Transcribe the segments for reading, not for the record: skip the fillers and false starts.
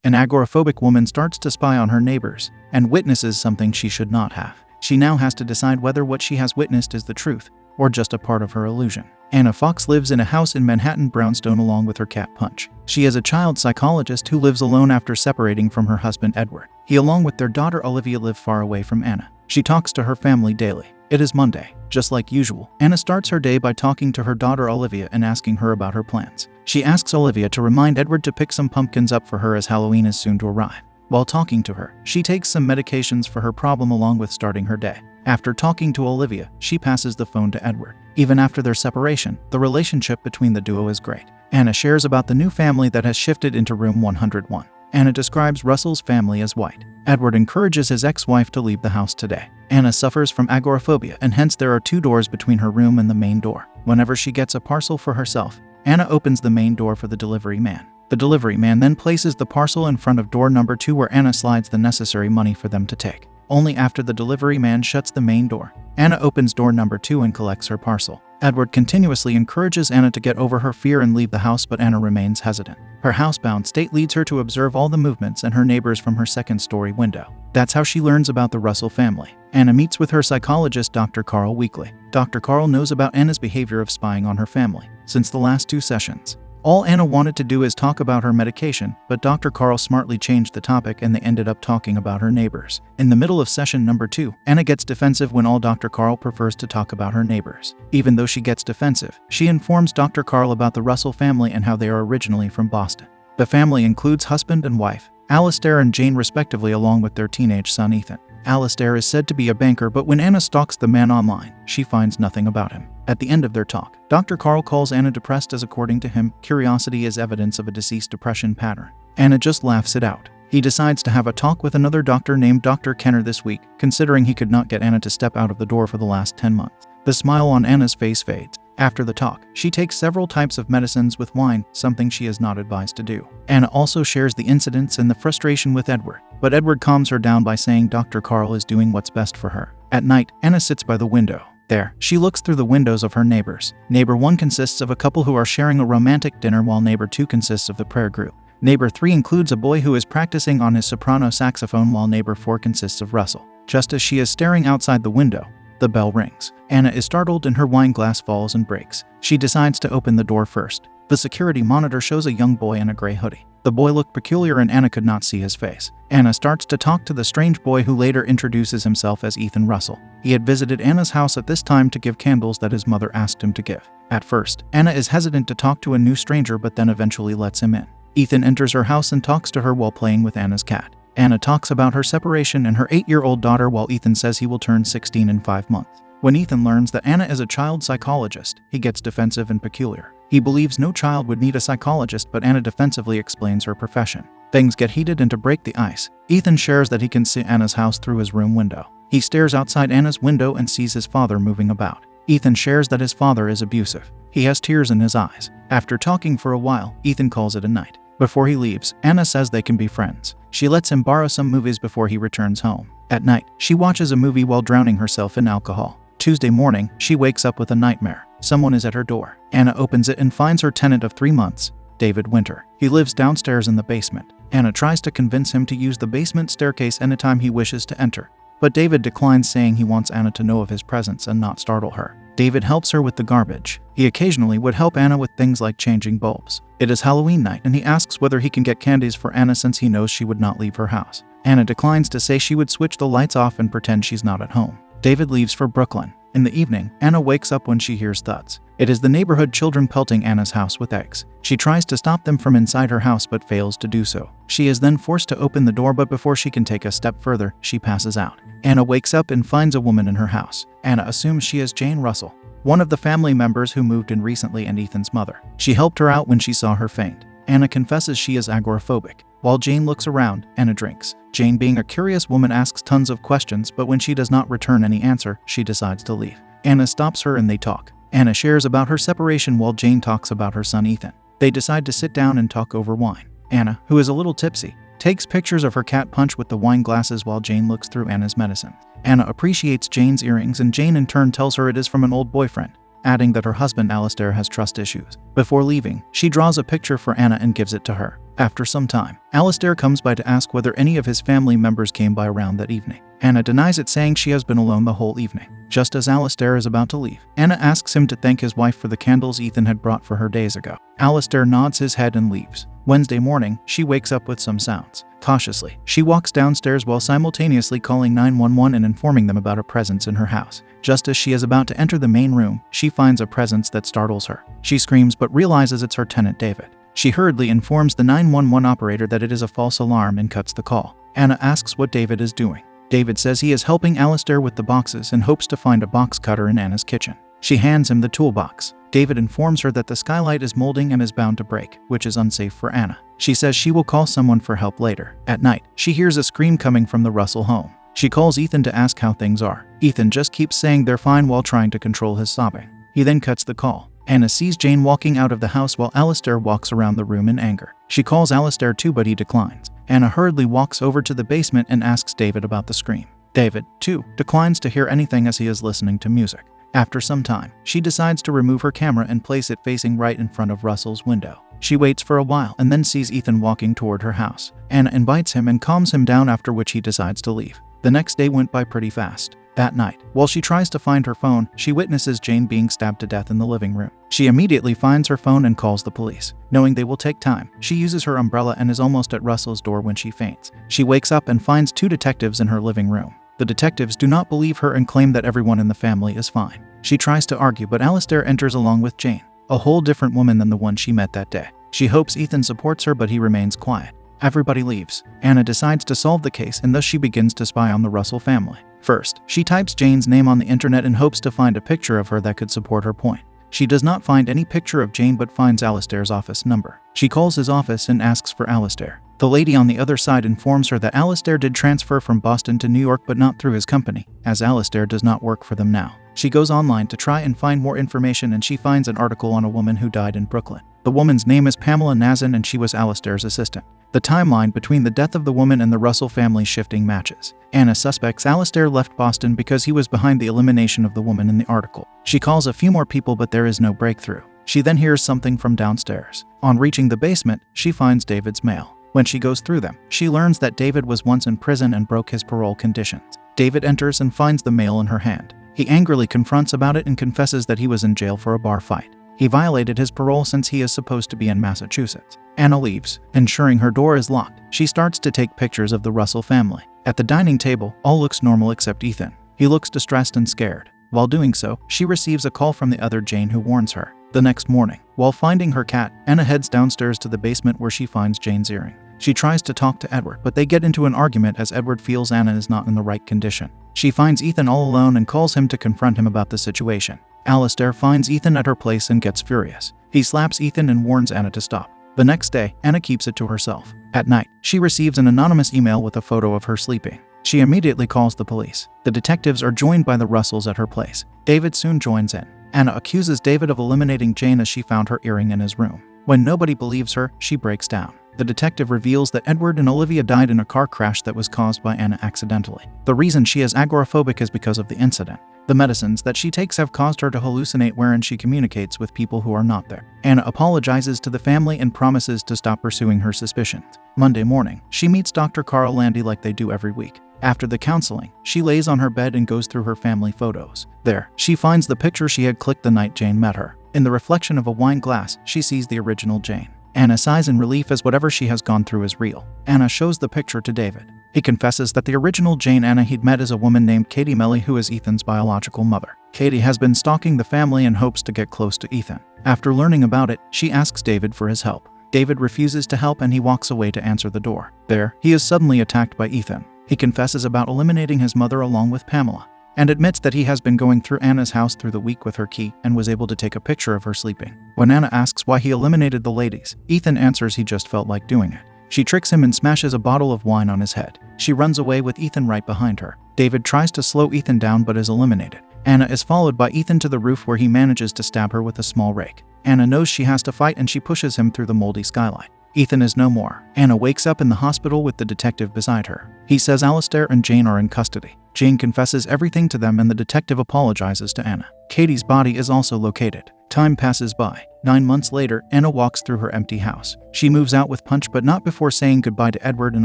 An agoraphobic woman starts to spy on her neighbors and witnesses something she should not have. She now has to decide whether what she has witnessed is the truth or just a part of her illusion. Anna Fox lives in a house in Manhattan brownstone along with her cat Punch. She is a child psychologist who lives alone after separating from her husband Edward. He, along with their daughter Olivia, live far away from Anna. She talks to her family daily. It is Monday. Just like usual, Anna starts her day by talking to her daughter Olivia and asking her about her plans. She asks Olivia to remind Edward to pick some pumpkins up for her as Halloween is soon to arrive. While talking to her, she takes some medications for her problem along with starting her day. After talking to Olivia, she passes the phone to Edward. Even after their separation, the relationship between the duo is great. Anna shares about the new family that has shifted into room 101. Anna describes Russell's family as white. Edward encourages his ex-wife to leave the house today. Anna suffers from agoraphobia, and hence there are 2 doors between her room and the main door. Whenever she gets a parcel for herself, Anna opens the main door for the delivery man. The delivery man then places the parcel in front of door number 2 where Anna slides the necessary money for them to take. Only after the delivery man shuts the main door, Anna opens door number 2 and collects her parcel. Edward continuously encourages Anna to get over her fear and leave the house, but Anna remains hesitant. Her housebound state leads her to observe all the movements and her neighbors from her second-story window. That's how she learns about the Russell family. Anna meets with her psychologist, Dr. Carl, weekly. Dr. Carl knows about Anna's behavior of spying on her family since the last 2 sessions. All Anna wanted to do is talk about her medication, but Dr. Carl smartly changed the topic and they ended up talking about her neighbors. In the middle of session number 2, Anna gets defensive when all Dr. Carl prefers to talk about her neighbors. Even though she gets defensive, she informs Dr. Carl about the Russell family and how they are originally from Boston. The family includes husband and wife, Alistair and Jane respectively, along with their teenage son Ethan. Alistair is said to be a banker, but when Anna stalks the man online, she finds nothing about him. At the end of their talk, Dr. Carl calls Anna depressed as, according to him, curiosity is evidence of a deceased depression pattern. Anna just laughs it out. He decides to have a talk with another doctor named Dr. Kenner this week, considering he could not get Anna to step out of the door for the last 10 months. The smile on Anna's face fades. After the talk, she takes several types of medicines with wine, something she is not advised to do. Anna also shares the incidents and the frustration with Edward, but Edward calms her down by saying Dr. Carl is doing what's best for her. At night, Anna sits by the window. There, she looks through the windows of her neighbors. Neighbor 1 consists of a couple who are sharing a romantic dinner, while neighbor 2 consists of the prayer group. Neighbor 3 includes a boy who is practicing on his soprano saxophone, while neighbor 4 consists of Russell. Just as she is staring outside the window, the bell rings. Anna is startled and her wine glass falls and breaks. She decides to open the door first. The security monitor shows a young boy in a gray hoodie. The boy looked peculiar and Anna could not see his face. Anna starts to talk to the strange boy, who later introduces himself as Ethan Russell. He had visited Anna's house at this time to give candles that his mother asked him to give. At first, Anna is hesitant to talk to a new stranger, but then eventually lets him in. Ethan enters her house and talks to her while playing with Anna's cat. Anna talks about her separation and her 8-year-old daughter, while Ethan says he will turn 16 in 5 months. When Ethan learns that Anna is a child psychologist, he gets defensive and peculiar. He believes no child would need a psychologist, but Anna defensively explains her profession. Things get heated, and to break the ice, Ethan shares that he can see Anna's house through his room window. He stares outside Anna's window and sees his father moving about. Ethan shares that his father is abusive. He has tears in his eyes. After talking for a while, Ethan calls it a night. Before he leaves, Anna says they can be friends. She lets him borrow some movies before he returns home. At night, she watches a movie while drowning herself in alcohol. Tuesday morning, she wakes up with a nightmare. Someone is at her door. Anna opens it and finds her tenant of 3 months, David Winter. He lives downstairs in the basement. Anna tries to convince him to use the basement staircase anytime he wishes to enter, but David declines, saying he wants Anna to know of his presence and not startle her. David helps her with the garbage. He occasionally would help Anna with things like changing bulbs. It is Halloween night, and he asks whether he can get candies for Anna since he knows she would not leave her house. Anna declines to say she would switch the lights off and pretend she's not at home. David leaves for Brooklyn. In the evening, Anna wakes up when she hears thuds. It is the neighborhood children pelting Anna's house with eggs. She tries to stop them from inside her house but fails to do so. She is then forced to open the door, but before she can take a step further, she passes out. Anna wakes up and finds a woman in her house. Anna assumes she is Jane Russell, one of the family members who moved in recently and Ethan's mother. She helped her out when she saw her faint. Anna confesses she is agoraphobic. While Jane looks around, Anna drinks. Jane, being a curious woman, asks tons of questions, but when she does not return any answer, she decides to leave. Anna stops her and they talk. Anna shares about her separation while Jane talks about her son Ethan. They decide to sit down and talk over wine. Anna, who is a little tipsy, takes pictures of her cat Punch with the wine glasses while Jane looks through Anna's medicine. Anna appreciates Jane's earrings, and Jane in turn tells her it is from an old boyfriend, adding that her husband Alistair has trust issues. Before leaving, she draws a picture for Anna and gives it to her. After some time, Alistair comes by to ask whether any of his family members came by around that evening. Anna denies it, saying she has been alone the whole evening. Just as Alistair is about to leave, Anna asks him to thank his wife for the candles Ethan had brought for her days ago. Alistair nods his head and leaves. Wednesday morning, she wakes up with some sounds. Cautiously, she walks downstairs while simultaneously calling 911 and informing them about a presence in her house. Just as she is about to enter the main room, she finds a presence that startles her. She screams but realizes it's her tenant David. She hurriedly informs the 911 operator that it is a false alarm and cuts the call. Anna asks what David is doing. David says he is helping Alistair with the boxes and hopes to find a box cutter in Anna's kitchen. She hands him the toolbox. David informs her that the skylight is molding and is bound to break, which is unsafe for Anna. She says she will call someone for help later. At night, she hears a scream coming from the Russell home. She calls Ethan to ask how things are. Ethan just keeps saying they're fine while trying to control his sobbing. He then cuts the call. Anna sees Jane walking out of the house while Alistair walks around the room in anger. She calls Alistair too, but he declines. Anna hurriedly walks over to the basement and asks David about the scream. David, too, declines to hear anything as he is listening to music. After some time, she decides to remove her camera and place it facing right in front of Russell's window. She waits for a while and then sees Ethan walking toward her house. Anna invites him and calms him down, after which he decides to leave. The next day went by pretty fast. That night, while she tries to find her phone, she witnesses Jane being stabbed to death in the living room. She immediately finds her phone and calls the police. Knowing they will take time, she uses her umbrella and is almost at Russell's door when she faints. She wakes up and finds 2 detectives in her living room. The detectives do not believe her and claim that everyone in the family is fine. She tries to argue, but Alistair enters along with Jane, a whole different woman than the one she met that day. She hopes Ethan supports her, but he remains quiet. Everybody leaves. Anna decides to solve the case, and thus she begins to spy on the Russell family. First, she types Jane's name on the internet and hopes to find a picture of her that could support her point. She does not find any picture of Jane but finds Alistair's office number. She calls his office and asks for Alistair. The lady on the other side informs her that Alistair did transfer from Boston to New York, but not through his company, as Alistair does not work for them now. She goes online to try and find more information, and she finds an article on a woman who died in Brooklyn. The woman's name is Pamela Nazin, and she was Alistair's assistant. The timeline between the death of the woman and the Russell family shifting matches. Anna suspects Alistair left Boston because he was behind the elimination of the woman in the article. She calls a few more people, but there is no breakthrough. She then hears something from downstairs. On reaching the basement, she finds David's mail. When she goes through them, she learns that David was once in prison and broke his parole conditions. David enters and finds the mail in her hand. He angrily confronts about it and confesses that he was in jail for a bar fight. He violated his parole since he is supposed to be in Massachusetts. Anna leaves, ensuring her door is locked. She starts to take pictures of the Russell family. At the dining table, all looks normal except Ethan. He looks distressed and scared. While doing so, she receives a call from the other Jane, who warns her. The next morning, while finding her cat, Anna heads downstairs to the basement where she finds Jane's earring. She tries to talk to Edward, but they get into an argument as Edward feels Anna is not in the right condition. She finds Ethan all alone and calls him to confront him about the situation. Alistair finds Ethan at her place and gets furious. He slaps Ethan and warns Anna to stop. The next day, Anna keeps it to herself. At night, she receives an anonymous email with a photo of her sleeping. She immediately calls the police. The detectives are joined by the Russells at her place. David soon joins in. Anna accuses David of eliminating Jane as she found her earring in his room. When nobody believes her, she breaks down. The detective reveals that Edward and Olivia died in a car crash that was caused by Anna accidentally. The reason she is agoraphobic is because of the incident. The medicines that she takes have caused her to hallucinate, wherein she communicates with people who are not there. Anna apologizes to the family and promises to stop pursuing her suspicions. Monday morning, she meets Dr. Carl Landy like they do every week. After the counseling, she lays on her bed and goes through her family photos. There, she finds the picture she had clicked the night Jane met her. In the reflection of a wine glass, she sees the original Jane. Anna sighs in relief as whatever she has gone through is real. Anna shows the picture to David. He confesses that the original Jane Anna he'd met is a woman named Katie Melly, who is Ethan's biological mother. Katie has been stalking the family and hopes to get close to Ethan. After learning about it, she asks David for his help. David refuses to help and he walks away to answer the door. There, he is suddenly attacked by Ethan. He confesses about eliminating his mother along with Pamela, and admits that he has been going through Anna's house through the week with her key and was able to take a picture of her sleeping. When Anna asks why he eliminated the ladies, Ethan answers he just felt like doing it. She tricks him and smashes a bottle of wine on his head. She runs away with Ethan right behind her. David tries to slow Ethan down but is eliminated. Anna is followed by Ethan to the roof where he manages to stab her with a small rake. Anna knows she has to fight and she pushes him through the moldy skylight. Ethan is no more. Anna wakes up in the hospital with the detective beside her. He says Alistair and Jane are in custody. Jane confesses everything to them and the detective apologizes to Anna. Katie's body is also located. Time passes by. 9 months later, Anna walks through her empty house. She moves out with Punch, but not before saying goodbye to Edward and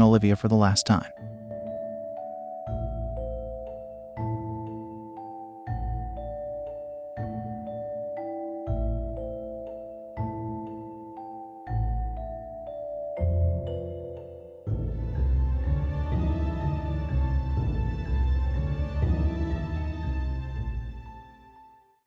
Olivia for the last time.